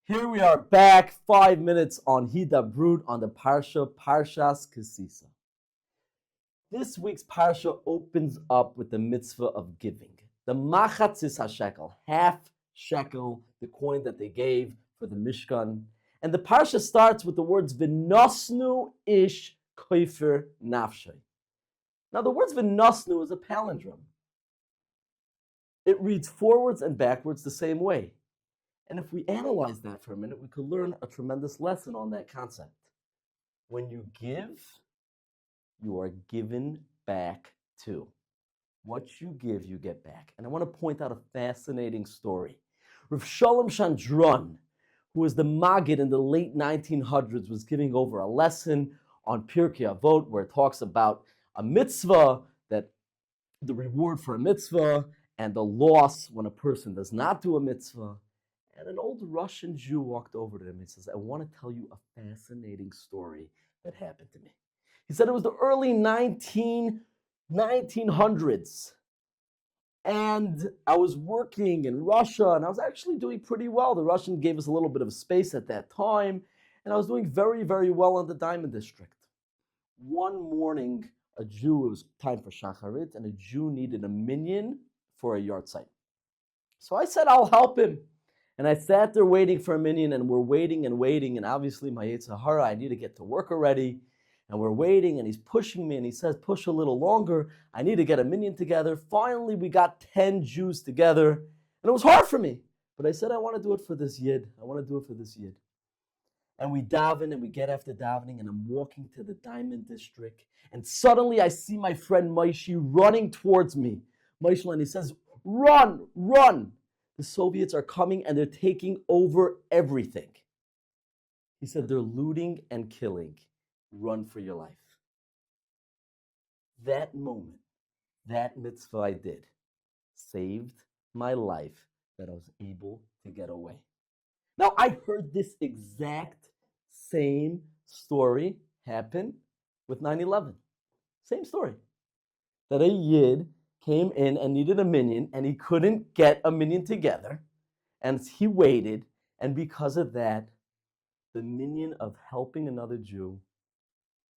Here we are back, 5 minutes on Hidabroot on the Parsha, Parshas Tisa. This week's Parsha opens up with the mitzvah of giving. The machatzis hashekel, half shekel, the coin that they gave for the Mishkan. And the Parsha starts with the words, V'nosnu ish koifer nafshay. Now the words V'nosnu is a palindrome. It reads forwards and backwards the same way. And if we analyze that for a minute, we could learn a tremendous lesson on that concept. When you give, you are given back too. What you give, you get back. And I want to point out a fascinating story. Rav Shalom Chandron, who was the Maggid in the late 1900s, was giving over a lesson on Pirkei Avot where it talks about a mitzvah, that the reward for a mitzvah, and the loss when a person does not do a mitzvah. And an old Russian Jew walked over to him. He says, I want to tell you a fascinating story that happened to me. He said it was the early 1900s. And I was working in Russia, and I was actually doing pretty well. The Russian gave us a little bit of space at that time, and I was doing very, very well in the Diamond District. One morning, it was time for Shacharit, and a Jew needed a minyan for a yard site. So I said, I'll help him. And I sat there waiting for a minyan, and we're waiting, and obviously my Yetzer Hara, I need to get to work already. And we're waiting, and he's pushing me, and he says, push a little longer. I need to get a minyan together. Finally, we got 10 Jews together, and it was hard for me. But I said, I want to do it for this Yid. I want to do it for this Yid. And we daven, and we get after davening, and I'm walking to the Diamond District, and suddenly I see my friend Moshe running towards me. Moshe, and he says, run, run. The Soviets are coming, and they're taking over everything. He said, they're looting and killing. Run for your life. That moment, that mitzvah I did, saved my life that I was able to get away. Now, I heard this exact same story happen with 9/11. Same story. That a Yid came in and needed a minyan, and he couldn't get a minyan together, and he waited, and because of that, the minyan of helping another Jew,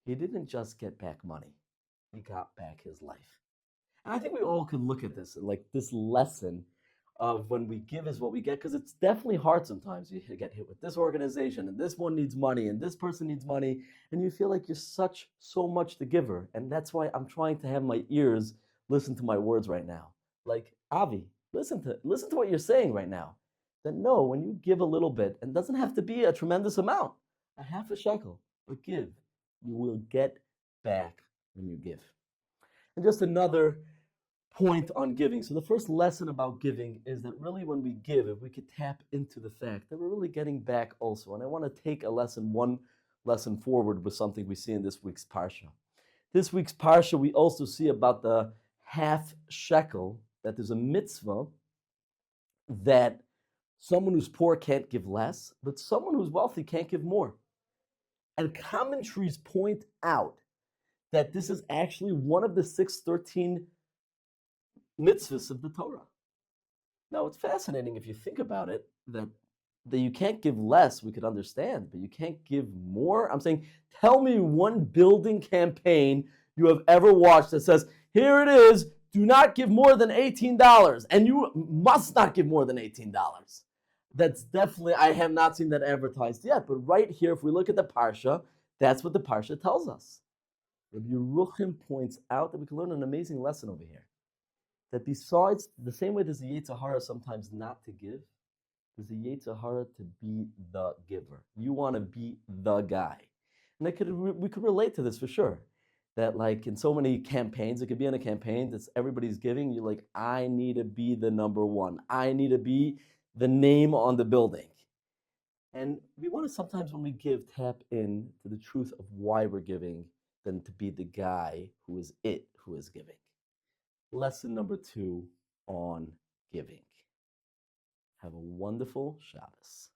he didn't just get back money, he got back his life. And I think we all could look at this, like this lesson of when we give is what we get, because it's definitely hard sometimes. You get hit with this organization, and this one needs money, and this person needs money, and you feel like you're so much the giver. And that's why I'm trying to have my ears listen to my words right now. Like, Avi, listen to what you're saying right now. That no, when you give a little bit, and it doesn't have to be a tremendous amount, a half a shekel, but give. You will get back when you give. And just another point on giving. So the first lesson about giving is that really when we give, if we could tap into the fact that we're really getting back also. And I want to take one lesson forward with something we see in this week's Parsha. This week's Parsha, we also see about the half shekel, that there's a mitzvah that someone who's poor can't give less, but someone who's wealthy can't give more. And commentaries point out that this is actually one of the 613 mitzvahs of the Torah. Now, it's fascinating if you think about it, that you can't give less, we could understand, but you can't give more. I'm saying, tell me one building campaign you have ever watched that says, here it is, do not give more than $18, and you must not give more than $18. That's definitely, I have not seen that advertised yet, but right here, if we look at the Parsha, that's what the Parsha tells us. Rabbi Yeruchim points out that we can learn an amazing lesson over here. That besides, the same way there's a Yetzer Hara sometimes not to give, there's a Yetzer Hara to be the giver. You want to be the guy. And we could relate to this for sure. That like in so many campaigns, it could be in a campaign that's everybody's giving, you're like, I need to be the number one. I need to be the name on the building. And we want to sometimes when we give, tap in to the truth of why we're giving than to be the guy who is giving. Lesson number 2 on giving. Have a wonderful Shabbos.